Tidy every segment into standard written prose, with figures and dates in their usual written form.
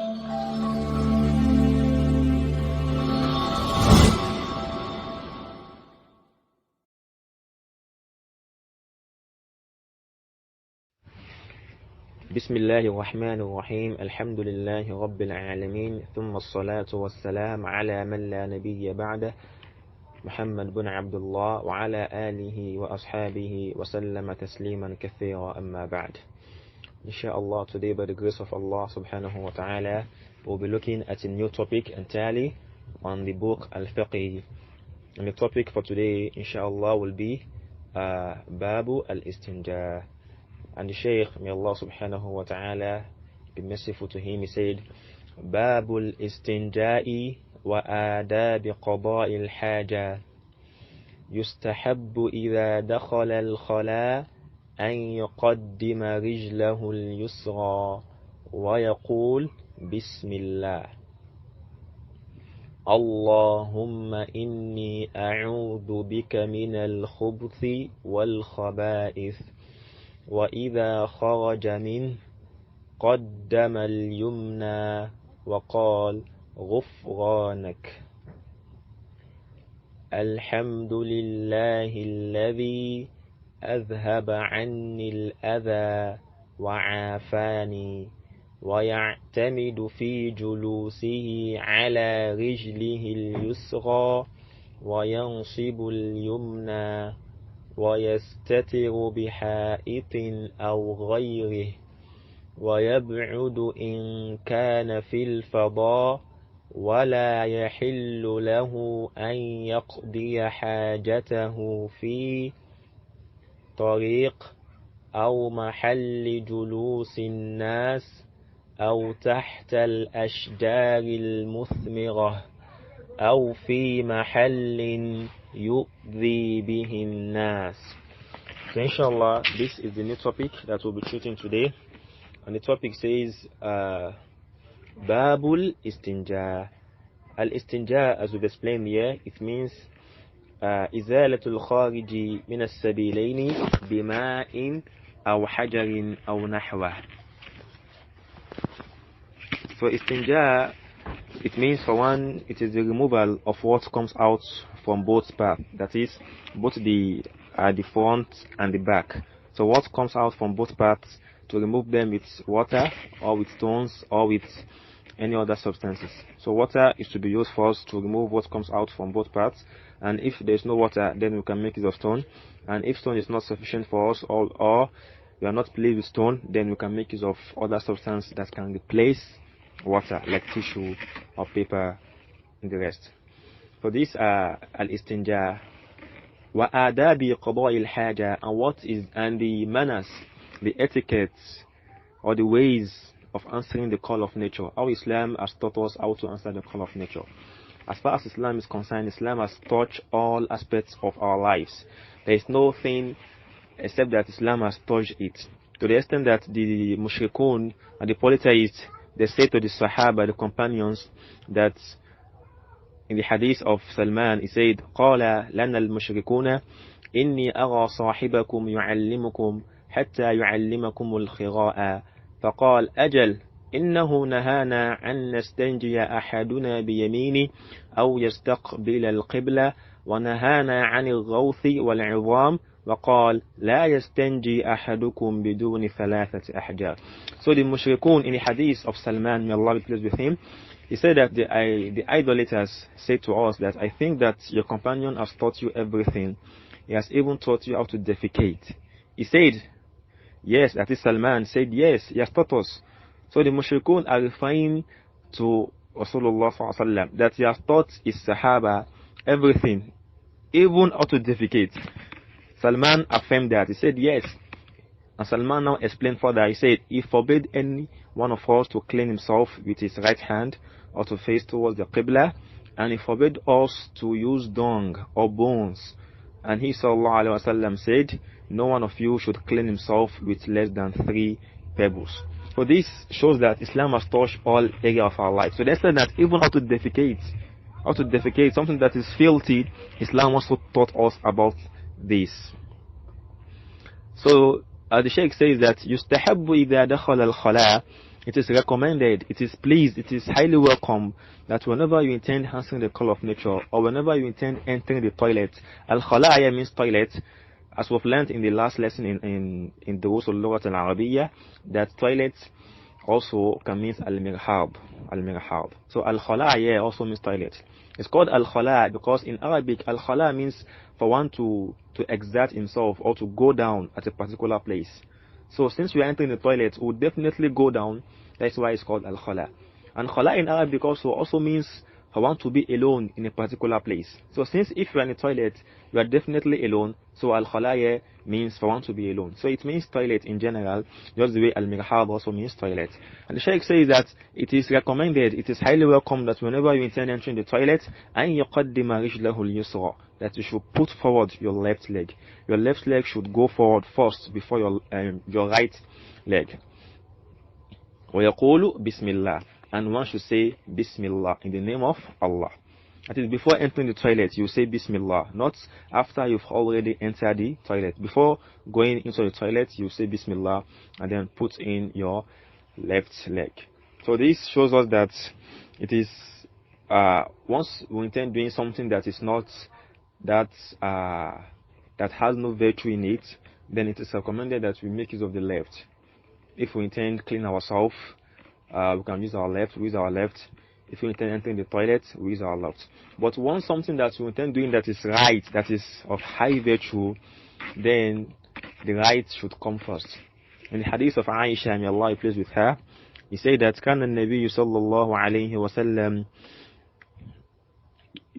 بسم الله الرحمن الرحيم. الحمد لله رب العالمين، ثم الصلاة والسلام على من لا نبي بعده، محمد بن عبد الله وعلى آله وأصحابه وسلم تسليما كثيرا. أما بعد. Inshallah, today by the grace of Allah subhanahu wa ta'ala, we'll be looking at a new topic entirely on the book Al-Fiqh. And the topic for today, inshallah, will be Babu al-Istinja. And the Shaykh, may Allah subhanahu wa ta'ala be merciful to him, he said, Babul istinja'i wa adabi qada'i al-haja. Yustahabbu idha dakhala al-khala an yuqaddima rijlahu al-yusra wa yaqul Bismillah. Allahumma inni a'udhu bika min al-khubuthi wal-khaba'ith. وإذا خرج منه قدم اليمنى وقال غفرانك. الحمد لله الذي أذهب عني الأذى وعافاني. ويعتمد في جلوسه على رجله اليسرى وينصب اليمنى ويستتر بحائط أو غيره ويبعد إن كان في الفضاء ولا يحل له أن يقضي حاجته في طريق أو محل جلوس الناس أو تحت الأشجار المثمرة أو في محل يؤذي به الناس. So inshallah, this is the new topic that we'll be treating today. And the topic says Babul Istinja. Al-Istinja, as we've explained here, it means إزالة الخارج من السبيلين بماء أو حجر أو نحوه. So Istinja, it means, for one, it is the removal of what comes out from both parts, that is, both the front and the back. So what comes out from both parts, to remove them with water or with stones or with any other substances. So water is to be used first to remove what comes out from both parts, and if there is no water, then we can make use of stone. And if stone is not sufficient for us, or we are not pleased with stone, then we can make use of other substance that can replace water, like tissue or paper and the rest. So these are al-istinja wa adabi qada'i al-haja, and the manners, the etiquettes or the ways of answering the call of nature. How Islam has taught us how to answer the call of nature. As far as Islam is concerned, Islam has touched all aspects of our lives. There is nothing except that Islam has touched it, to the extent that the mushrikun and the polytheists, they say to the Sahaba, the companions, that in the hadith of Salman, he said, قال لنا المشركون إني أرى صاحبكم يعلمكم حتى يعلمكم الخراء فقال أجل إنه نهانا أن نستنجي أحدنا بيمينه أو يستقبل القبلة ونهانا عن الغوث والعظام وقال لا يستنجي أحدكم بدون ثلاثة أحجار. So the mushrikun in the hadith of Salman, may Allah be pleased with him, he said that the idolaters said to us that I think that your companion has taught you everything. He has even taught you how to defecate. He said, yes, that is Salman said, yes, he has taught us. So the mushrikun are referring to Rasulullah sallallahu alaihi wasallam, that he has taught his Sahaba everything, even how to defecate. Salman affirmed that. He said, yes. And Salman now explained further. He said, he forbade any one of us to clean himself with his right hand or to face towards the Qibla, and he forbade us to use dung or bones. And he sallallahu alaihi wasallam said, no one of you should clean himself with less than 3 pebbles. So this shows that Islam has touched all areas of our life. So they said that even how to defecate, something that is filthy, Islam also taught us about this. So the Sheikh says that يستحب إذا دخل الخلاء it is recommended, it is pleased, it is highly welcome that whenever you intend answering the call of nature or whenever you intend entering the toilet, al-khala means toilet, as we've learned in the last lesson in the Usul Lughat al-Arabiyyah, that toilet also can mean al-mirhab. Al-mirhab. So al-khala also means toilet. It's called al-khala because in Arabic al-khala means for one to exert himself or to go down at a particular place. So since we are entering the toilet, we'll definitely go down. That's why it's called al-khala. And khala in Arabic also means for one to be alone in a particular place. So since if you are in a toilet, you are definitely alone. So al-khala means for one to be alone. So it means toilet in general, just the way al-mirhab also means toilet. And the Shaykh says that it is recommended, it is highly welcome that whenever you intend entering the toilet, أن يقدم رجله اليسرى, that you should put forward your left leg. Your left leg should go forward first before your right leg. ويقول بسم الله, and one should say Bismillah, in the name of Allah. That is, before entering the toilet, you say Bismillah, not after you've already entered the toilet. Before going into the toilet, you say Bismillah and then put in your left leg. So this shows us that it is once we intend doing something that is not that has no virtue in it, then it is recommended that we make use of the left. If we intend clean ourselves, we can use our left, we use our left. If we intend entering the toilet, we use our left. But once something that we intend doing that is right, that is of high virtue, then the right should come first. In the hadith of Aisha, may Allah be pleased with her, he said that كان النبي صلى الله عليه وسلم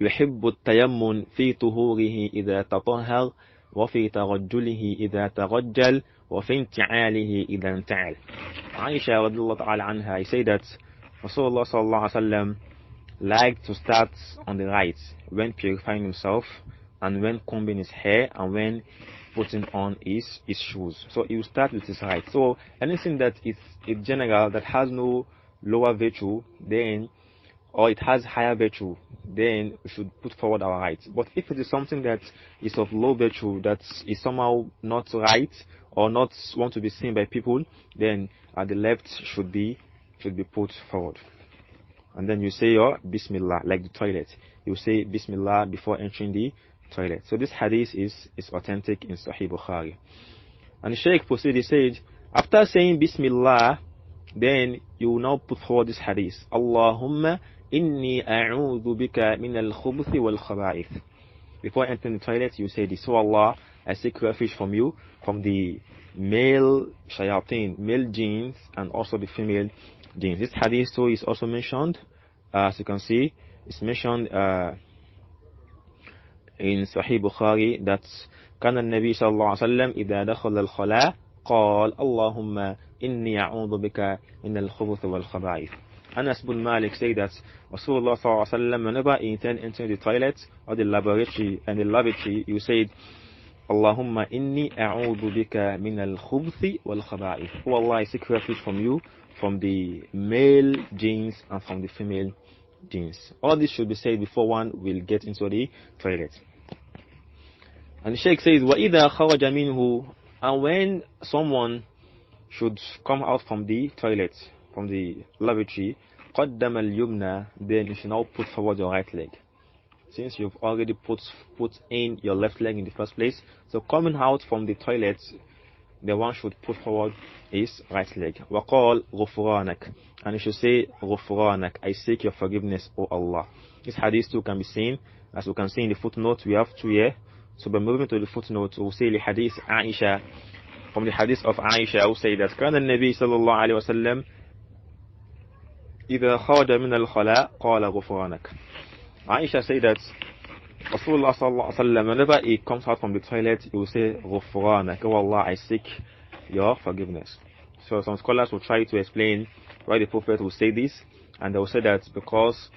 يحب التيمم في طهوره إذا تطهر وفي ترجله إذا ترجل وفي انتعاله إذا انتعل. Aisha radiallahu ta'ala anha, he said that Rasulullah sallallahu alaihi wasallam liked to start on the right when purifying himself and when combing his hair and when putting on his shoes. So he will start with his right. So anything that is in general that has no lower virtue, then or it has higher virtue, then we should put forward our right. But if it is something that is of low virtue, that is somehow not right or not want to be seen by people, then the left should be put forward. And then you say your Bismillah, like the toilet. You say Bismillah before entering the toilet. So this hadith is authentic in Sahih Bukhari. And the Shaykh proceeded, he said, after saying Bismillah, then you will now put forward this hadith. Allahumma inni a'udhu bika min al-khubuthi wal-khaba'ith. Before entering the toilet, you say this. So Allah, I seek refuge from you, from the male shayateen, male jinns, and also the female jinns. This hadith too is also mentioned, as you can see, it's mentioned in Sahih Bukhari that كان النبي صلى الله عليه وسلم إذا دخل الخلاء قال اللهم إني أعوذ بك من الخبث والخبائث. Anas bin Malik said that Rasulullah sallallahu alaihi wasallam, whenever he intended entering the toilet or the lavatory, you said, Allahumma inni a'udhu bika min al-khubthi wal-khaba'ith. Oh Allah, I seek refuge from you, from the male jinns and from the female jinns. All this should be said before one will get into the toilet. And the Shaykh says, وَإِذَا خَرَجَ مِنْهُ, and when someone should come out from the toilet, from the lavatory, قَدَّمَ الْيُمْنَى, then you should now put forward your right leg. Since you've already put in your left leg in the first place, so coming out from the toilet, the one should put forward his right leg. وَقَالْ غُفْرَانَكَ, and you should say غُفْرَانَكَ, I seek your forgiveness, O Allah. This hadith too can be seen, as we can see in the footnote, we have two here. So by moving to the footnote, we'll say the hadith Aisha, from the hadith of Aisha, we'll say that كان النبي صلى الله عليه وسلم إذا خرج من الخلاء قال غفرانك. Aisha said that Rasulullah sallallahu alaihi wasallam, whenever he comes out from the toilet, he will say غفرانك, oh Allah, I seek your forgiveness. So some scholars will try to explain why the Prophet will say this, and they will say that because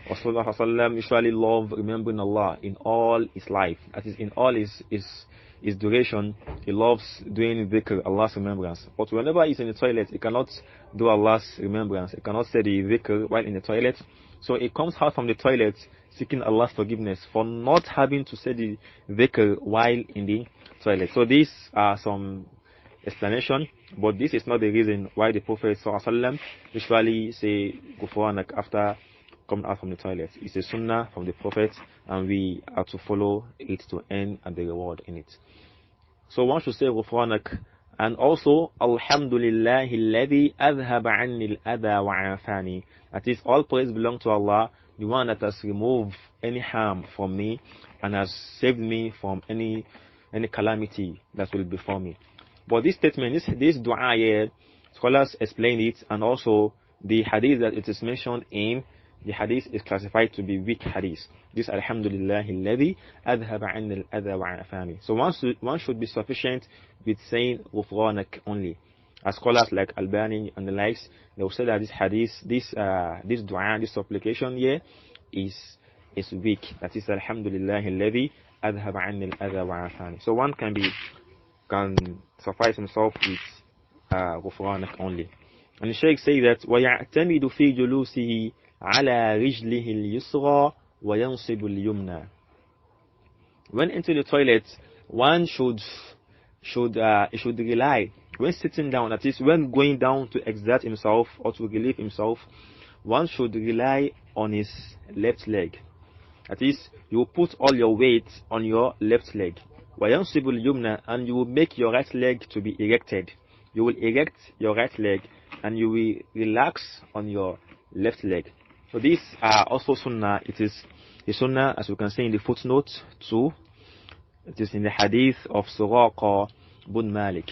Rasulullah sallallahu alaihi wasallam usually loved remembering Allah in all his life, that is, in all his duration, he loves doing dhikr, Allah's remembrance. But whenever he's in the toilet, he cannot do Allah's remembrance. He cannot say the dhikr while in the toilet. So he comes out from the toilet seeking Allah's forgiveness for not having to say the dhikr while in the toilet. So these are some explanation, but this is not the reason why the Prophet ﷺ usually say Ghufranak after coming out from the toilet. It's a sunnah from the Prophet, and we are to follow it to earn the reward in it. So one should say Ghufranak, and also Alhamdulillahi alladhi adhaba anni al-adha wa afani. That is, all praise belong to Allah, the one that has removed any harm from me and has saved me from any calamity that will befall me. But this statement, this dua here, scholars explain it, and also the hadith that it is mentioned in, the hadith is classified to be weak hadith. This Alhamdulillahi alladhi adhaba anni al-adha wa afani. So one should be sufficient with saying Ghufranak only. As scholars like Albani and the likes, they will say that this hadith, this dua, this supplication here is weak. That is Alhamdulillahi alladhi adhaba anni al-adha wa afani. So one can suffice himself with Ghufranak only. And the Shaykh say that وَيَعْتَمِدُ فِي جُلُوسِهِ عَلَى رِجْلِهِ الْيُسْرَى وَيَنْصِبُ الْيُمْنَى. When entering the toilet, one should rely, when sitting down, that is, when going down to exert himself or to relieve himself, one should rely on his left leg. That is, you will put all your weight on your left leg. وَيَنْصِبُ الْيُمْنَى, and you will make your right leg to be erected. You will erect your right leg and you will relax on your left leg. So these are also sunnah. It is a sunnah, as you can see in the footnote 2. It is in the hadith of Suraqa bin Malik,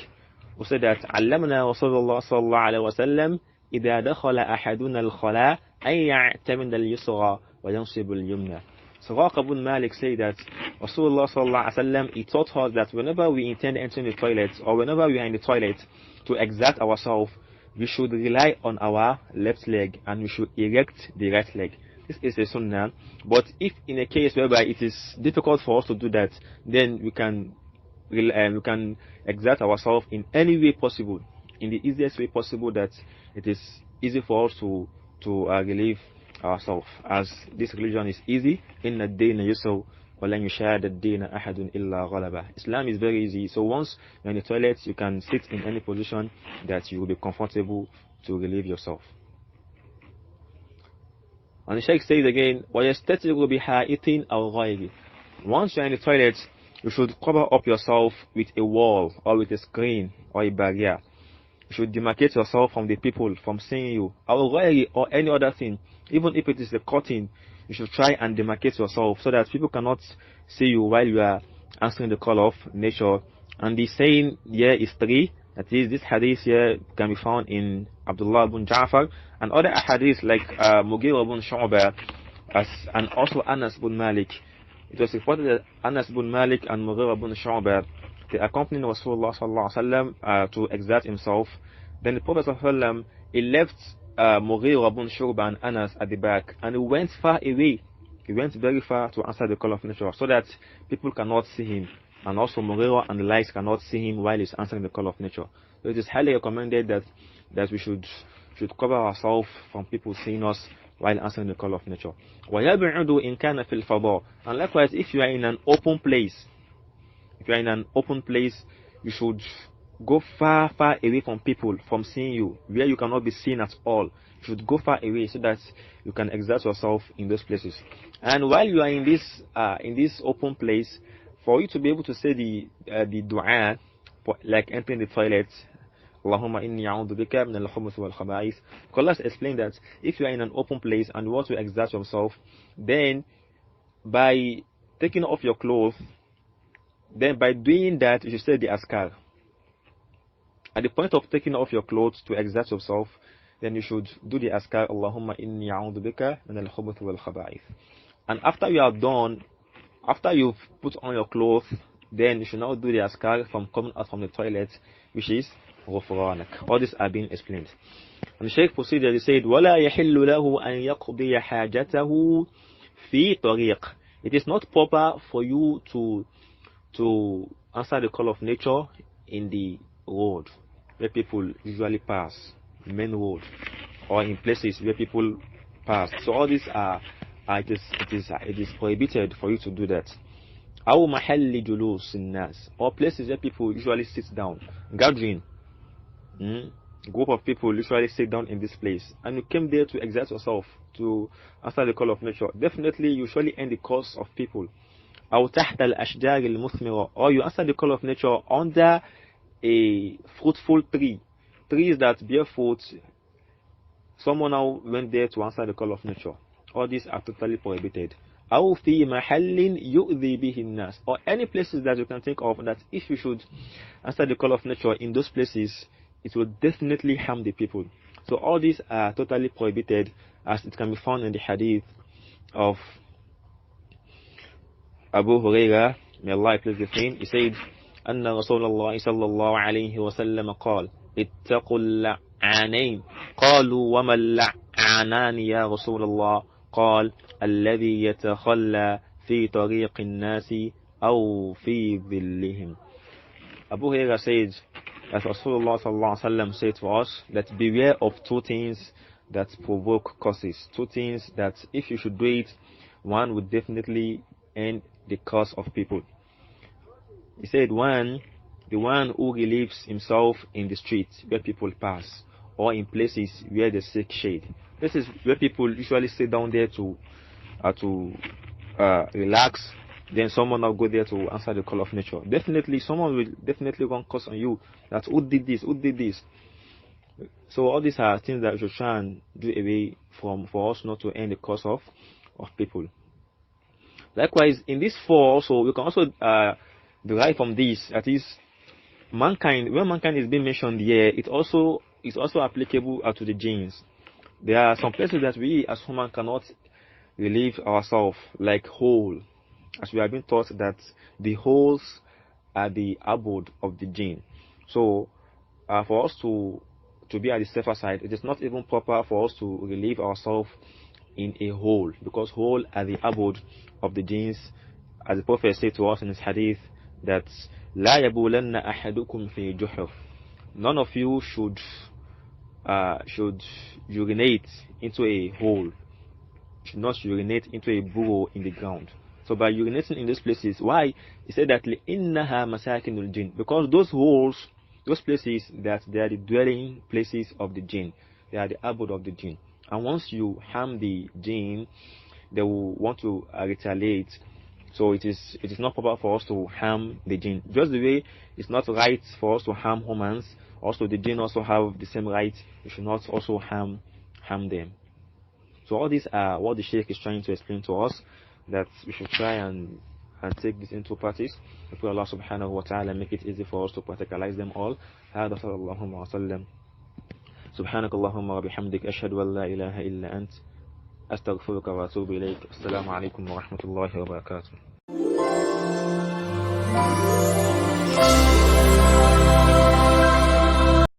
who said that علمنا رسول الله صلى الله عليه وسلم إذا دخل أحدنا الخلاء أن يعتمد اليسرى وينصب اليمنى. Suraqa bin Malik said that Rasulullah sallallahu alaihi wasallam, he taught us that whenever we intend entering the toilet, or whenever we are in the toilet, to exert ourselves, we should rely on our left leg and we should erect the right leg. This is a sunnah. But if in a case whereby it is difficult for us to do that, then we can exert ourselves in any way possible, in the easiest way possible, that it is easy for us to relieve ourselves, as this religion is easy. Inna ad-deen yusr wa lan yushad ad-deen ahadun illa ghalaba. Islam is very easy. So once you're in the toilet, you can sit in any position that you will be comfortable to relieve yourself. And the Shaykh says again, وَيَسْتَتِرُ بِحَائِطٍ أَوْ غَيْرِ. Once you're in the toilet, you should cover up yourself with a wall or with a screen or a barrier. You should demarcate yourself from the people, from seeing you, or any other thing. Even if it is a curtain, you should try and demarcate yourself so that people cannot see you while you are answering the call of nature. And the saying here is 3. That is, this hadith here can be found in Abdullah ibn Ja'far and other hadiths like Mughira ibn Shu'bah and also Anas ibn Malik. It was reported that Anas ibn Malik and Mughira ibn Shu'bah, they accompanied Rasulullah sallallahu alaihi wasallam to exert himself. Then the Prophet sallallahu alaihi wasallam, he left Mughira ibn Shu'bah and Anas at the back, and he went far away. He went very far to answer the call of nature, so that people cannot see him, and also Mughira and the likes cannot see him while he's answering the call of nature. So it is highly recommended that we should cover ourselves from people seeing us while answering the call of nature. وَيَبْعُدُ إِنْ كَانَ فِي الْفَضَاءِ. And likewise, if you are in an open place, you should go far away from people, from seeing you, where you cannot be seen at all. You should go far away so that you can exert yourself in those places. And while you are in this open place, for you to be able to say the dua, like entering the toilet, Allahumma inni a'udhu bika min al-khubuthi wal khaba'ith. Scholars explain that if you are in an open place and you want to exert yourself, then by taking off your clothes, then by doing that, you should say the askar. At the point of taking off your clothes to exert yourself, then you should do the askar, Allahumma inni a'udhu bika min al-khubuthi wal khaba'ith. And after you are done, after you've put on your clothes, then you should now do the askar from coming out from the toilet, which is Ghufranak. All these are being explained. And the Shaykh proceeded, he said, وَلَا يَحِلُّ لَهُ أَن يَقْضِيَ حَاجَتَهُ فِي طَرِيقٍ. It is not proper for you to answer the call of nature in the road where people usually pass, main road, or in places where people pass. So all these it is prohibited for you to do that. أو محل جلوس الناس, or places where people usually sit down, gathering. Group of people usually sit down in this place, and you came there to exert yourself, to answer the call of nature. Definitely you surely end the cause of people. أو تحت الأشجار المثمرة, or you answer the call of nature under a fruitful tree, trees that bear fruit. Someone now went there to answer the call of nature. All these are totally prohibited. أو في محل يؤذي به الناس, or any places that you can think of that if you should answer the call of nature in those places, it will definitely harm the people. So all these are totally prohibited, as it can be found in the hadith of Abu Huraira, may Allah please with him. He said, أن رسول الله صلى الله عليه وسلم قال اتقوا اللعنين قالوا وما اللعنان يا رسول الله قال الذي يتخلى في طريق الناس أو في ظلهم. Abu Huraira said that Rasulullah sallallahu alaihi wasallam said to us that beware of two things that provoke curses, two things that if you should do it, one would definitely end the curse of people. He said, one, the one who relieves himself in the streets where people pass, or in places where they seek shade. This is where people usually sit down there to relax. Then someone will go there to answer the call of nature. Definitely, someone will definitely run curse on you. That who did this? Who did this? So all these are things that we should try and do away from, for us not to end the curse of people. Likewise, in this four also, we can also derive from this. That is, mankind. When mankind is being mentioned here, it also is also applicable to the jinns. There are some places that we as human cannot relieve ourselves, like hole. As we have been taught that the holes are the abode of the jinn. So, for us to be at the safer side, it is not even proper for us to relieve ourselves in a hole, because hole are the abode of the jinns, as the Prophet said to us in his hadith that لا يبولن أحدكم في جحر. None of you should urinate into a hole, should not urinate into a burrow in the ground. So by urinating in those places, why? He said that لإنها مساكن الجن, because those holes, those places, that they are the dwelling places of the jinn, they are the abode of the jinn. And once you harm the jinn, they will want to retaliate. So it is not proper for us to harm the jinn. Just the way it's not right for us to harm humans, also the jinn also have the same right. We should not also harm them. So all these are what the Sheikh is trying to explain to us, that we should try and take this into practice. I pray Allah subhanahu wa ta'ala make it easy for us to practicalize them all. هذا صلى الله وسلم. سبحانك اللهم وبحمدك أشهد أن لا إله إلا أنت أستغفرك وأتوب إليك. السلام عليكم ورحمة الله وبركاته.